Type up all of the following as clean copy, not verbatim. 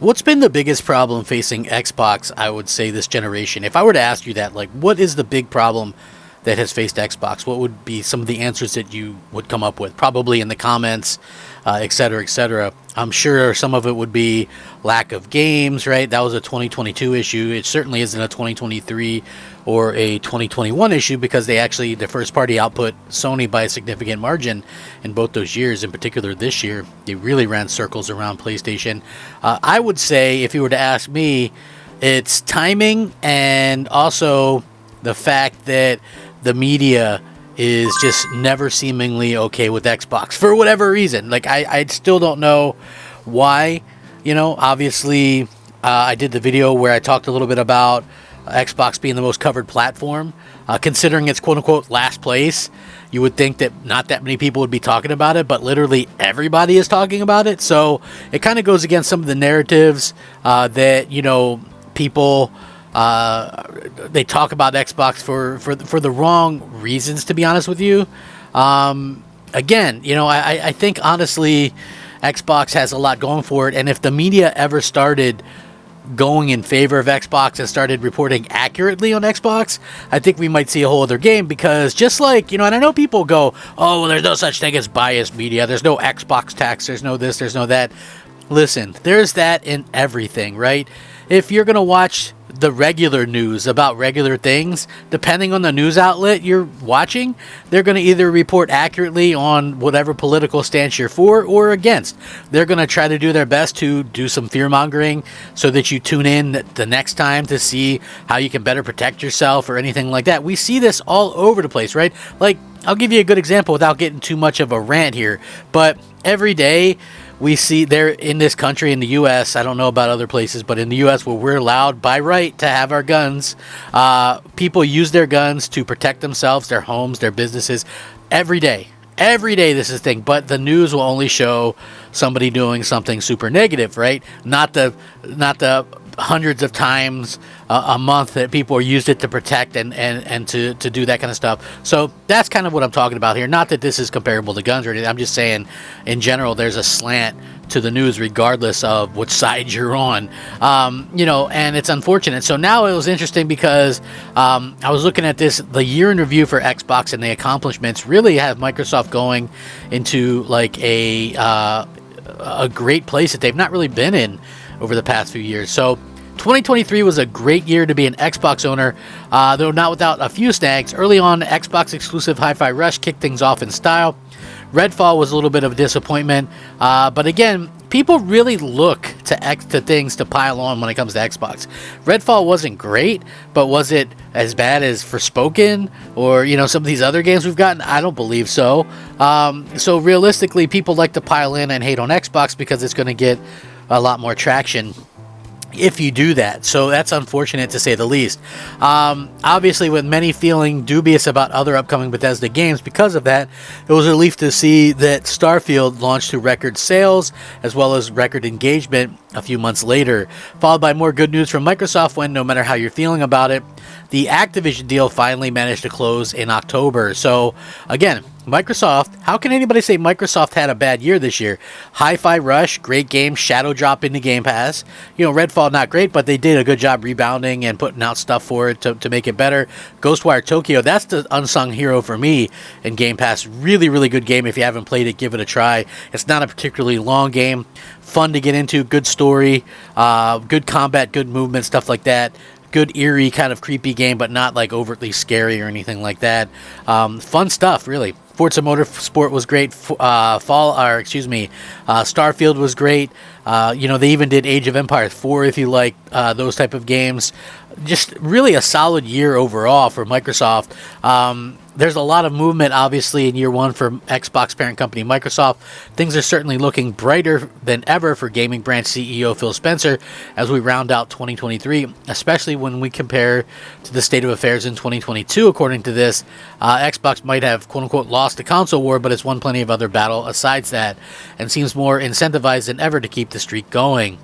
What's been the biggest problem facing Xbox, I would say, this generation? If I were to ask you that, like, what is the big problem that has faced Xbox? What would be some of the answers that you would come up with? Probably in the comments, et cetera, et cetera. I'm sure some of it would be lack of games, right? That was a 2022 issue. It certainly isn't a 2023 or a 2021 issue because the first party output Sony by a significant margin in both those years. In particular, this year, they really ran circles around PlayStation. I would say, if you were to ask me, it's timing and also the fact that the media is just never seemingly okay with Xbox for whatever reason. Like, I still don't know why. Obviously, I did the video where I talked a little bit about Xbox being the most covered platform. Considering it's quote-unquote last place, you would think that not that many people would be talking about it, but literally everybody is talking about it. So it kind of goes against some of the narratives that, people... they talk about Xbox for the wrong reasons, to be honest with you. Again, I think honestly Xbox has a lot going for it, and if the media ever started going in favor of Xbox and started reporting accurately on Xbox, I think we might see a whole other game, because just like, and I know people go, oh, well, there's no such thing as biased media, there's no Xbox tax, there's no this, there's no that. Listen, there's that in everything, right? If you're going to watch the regular news about regular things, depending on the news outlet you're watching, they're going to either report accurately on whatever political stance you're for or against. They're going to try to do their best to do some fear mongering so that you tune in the next time to see how you can better protect yourself or anything like that. We see this all over the place, right? Like, I'll give you a good example without getting too much of a rant here, but every day we see there in this country, in the U.S., I don't know about other places, but in the U.S., where we're allowed by right to have our guns, people use their guns to protect themselves, their homes, their businesses, every day. Every day this is a thing, but the news will only show somebody doing something super negative, right? Not the hundreds of times a month that people used it to protect and to do that kind of stuff. So that's kind of what I'm talking about here. Not that this is comparable to guns or anything. I'm just saying, in general, there's a slant to the news regardless of which side you're on. And it's unfortunate. So now it was interesting because I was looking at the year in review for Xbox, and the accomplishments really have Microsoft going into like a great place that they've not really been in over the past few years. So 2023 was a great year to be an Xbox owner, though not without a few snags. Early on, Xbox exclusive Hi-Fi Rush kicked things off in style. Redfall was a little bit of a disappointment, but again, people really look to things to pile on when it comes to Xbox. Redfall wasn't great, but was it as bad as Forspoken or some of these other games we've gotten? I don't believe so. So realistically, people like to pile in and hate on Xbox because it's going to get a lot more traction if you do that. So that's unfortunate, to say the least. Obviously, with many feeling dubious about other upcoming Bethesda games because of that, it was a relief to see that Starfield launched to record sales as well as record engagement a few months later, followed by more good news from Microsoft when, no matter how you're feeling about it, the Activision deal finally managed to close in October. So again, Microsoft, how can anybody say Microsoft had a bad year this year? Hi-Fi Rush, great game, Shadow drop into Game Pass. Redfall, not great, but they did a good job rebounding and putting out stuff for it to make it better. Ghostwire Tokyo, that's the unsung hero for me in Game Pass. Really, really good game. If you haven't played it, give it a try. It's not a particularly long game. Fun to get into, good story, good combat, good movement, stuff like that. Good, eerie, kind of creepy game, but not like overtly scary or anything like that. Fun stuff, really. Forza Motorsport was great. Starfield was great. They even did Age of Empires 4 if you like those type of games. Just really a solid year overall for Microsoft. There's a lot of movement, obviously, in year one for Xbox parent company Microsoft. Things are certainly looking brighter than ever for gaming branch CEO Phil Spencer as we round out 2023, especially when we compare to the state of affairs in 2022. According to this, Xbox might have, quote-unquote, lost the console war, but it's won plenty of other battle asides that, and seems more incentivized than ever to keep the streak going.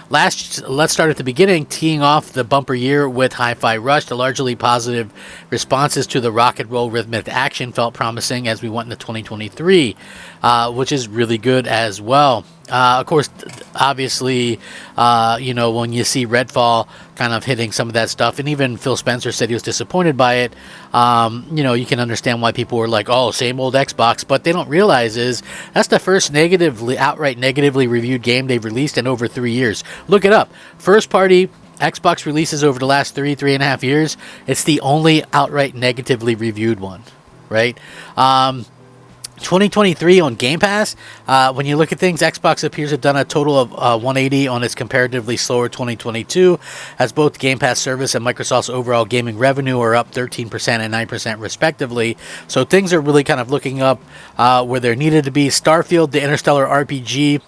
Let's start at the beginning, teeing off the bumper year with Hi-Fi Rush. The largely positive responses to the rock and roll rhythmic action felt promising as we went into 2023, which is really good as well. Of course, obviously, when you see Redfall kind of hitting some of that stuff, and even Phil Spencer said he was disappointed by it, you can understand why people were like, oh, same old Xbox. But they don't realize is that's the first outright negatively reviewed game they've released in over 3 years. Look it up. First party Xbox releases over the last 3.5 years. It's the only outright negatively reviewed one, right? 2023 on Game Pass, when you look at things, Xbox appears to have done a total of 180 on its comparatively slower 2022, as both Game Pass service and Microsoft's overall gaming revenue are up 13% and 9% respectively. So things are really kind of looking up where they're needed to be. Starfield, the interstellar RPG,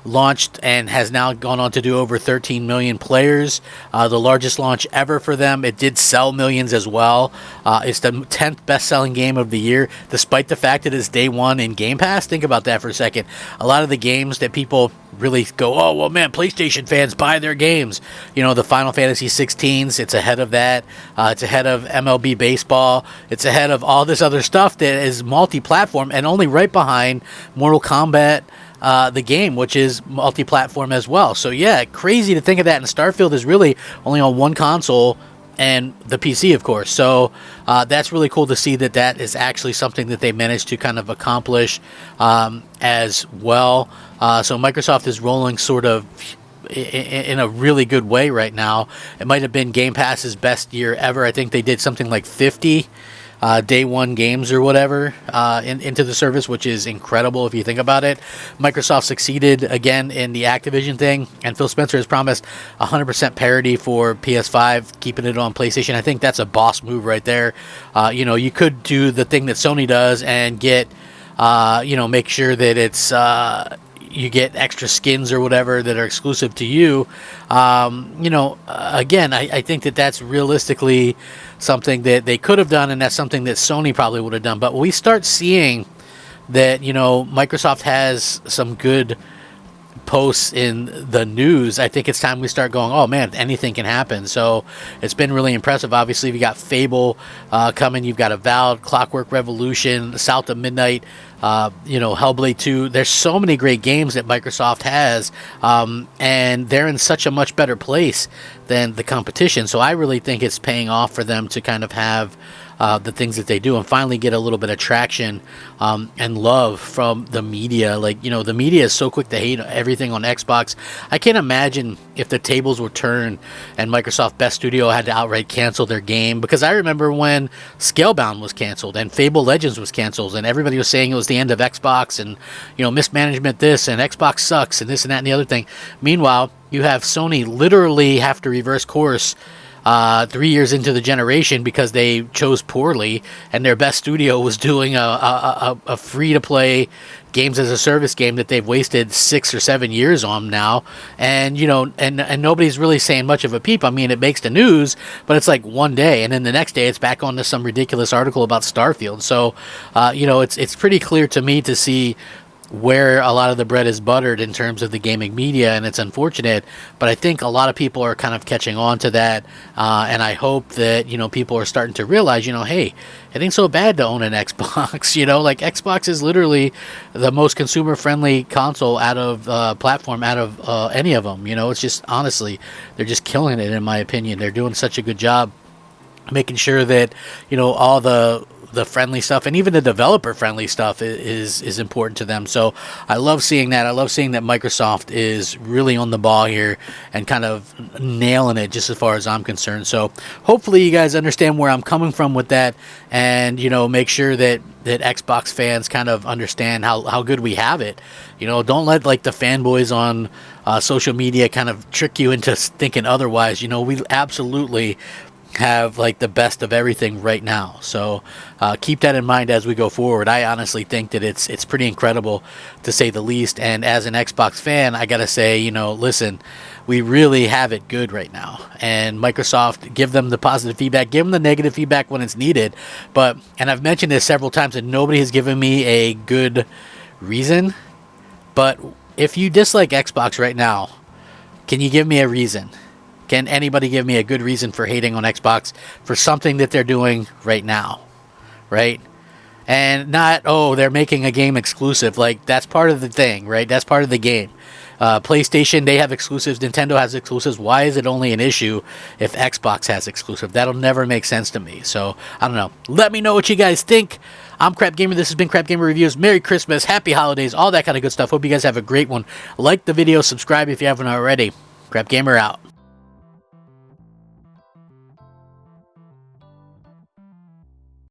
launched and has now gone on to do over 13 million players, the largest launch ever for them. It did sell millions as well. It's the 10th best-selling game of the year, despite the fact that it's day one in Game Pass. Think about that for a second. A lot of the games that people really go, oh, well, man, PlayStation fans buy their games. The Final Fantasy 16s, it's ahead of that. It's ahead of MLB Baseball. It's ahead of all this other stuff that is multi-platform, and only right behind Mortal Kombat, the game, which is multi-platform as well. So yeah, crazy to think of that. And Starfield is really only on one console and the PC, of course. So that's really cool to see that is actually something that they managed to kind of accomplish as well. So Microsoft is rolling sort of in a really good way right now. It might have been Game Pass's best year ever. I think they did something like 50 day one games or whatever into the service, which is incredible if you think about it. Microsoft succeeded again in the Activision thing, and Phil Spencer has promised 100% parity for PS5, keeping it on PlayStation. I think that's a boss move right there. You could do the thing that Sony does and get, make sure that it's you get extra skins or whatever that are exclusive to you. Again, I think that's realistically something that they could have done, and that's something that Sony probably would have done. But when we start seeing that, Microsoft has some good posts in the news, I think it's time we start going, oh man, anything can happen. So it's been really impressive. Obviously, we got Fable coming. You've got Avowed, Clockwork Revolution, South of Midnight, Hellblade 2. There's so many great games that Microsoft has, and they're in such a much better place than the competition. So I really think it's paying off for them to kind of have the things that they do and finally get a little bit of traction and love from the media. The media is so quick to hate everything on Xbox. I can't imagine if the tables were turned and Microsoft Best Studio had to outright cancel their game, because I remember when Scalebound was canceled and Fable Legends was canceled and everybody was saying it was the end of Xbox and mismanagement this and Xbox sucks and this and that and the other thing. Meanwhile, you have Sony literally have to reverse course 3 years into the generation because they chose poorly, and their best studio was doing a free-to-play games as a service game that they've wasted 6 or 7 years on now, and and nobody's really saying much of a peep. I mean, it makes the news, but it's like one day, and then the next day it's back onto some ridiculous article about Starfield. So it's pretty clear to me to see where a lot of the bread is buttered in terms of the gaming media, and it's unfortunate, but I think a lot of people are kind of catching on to that, and I hope that people are starting to realize, hey, it ain't so bad to own an Xbox. Xbox is literally the most consumer friendly console out of platform out of any of them. It's just, honestly, they're just killing it, in my opinion. They're doing such a good job making sure that all the friendly stuff and even the developer friendly stuff is important to them. So I love seeing that. I love seeing that Microsoft is really on the ball here and kind of nailing it, just as far as I'm concerned. So hopefully you guys understand where I'm coming from with that, and make sure that Xbox fans kind of understand how good we have it. Don't let the fanboys on social media kind of trick you into thinking otherwise. We absolutely have the best of everything right now. So keep that in mind as we go forward. I honestly think that it's pretty incredible, to say the least. And as an Xbox fan, I gotta say, listen, we really have it good right now. And Microsoft, give them the positive feedback, give them the negative feedback when it's needed. And I've mentioned this several times, and nobody has given me a good reason. But if you dislike Xbox right now, can you give me a reason? Can anybody give me a good reason for hating on Xbox for something that they're doing right now? Right? And not, oh, they're making a game exclusive. Like, that's part of the thing, right? That's part of the game. PlayStation, they have exclusives. Nintendo has exclusives. Why is it only an issue if Xbox has exclusive? That'll never make sense to me. So, I don't know. Let me know what you guys think. I'm Crap Gamer. This has been Crap Gamer Reviews. Merry Christmas, Happy Holidays, all that kind of good stuff. Hope you guys have a great one. Like the video, subscribe if you haven't already. Crap Gamer out.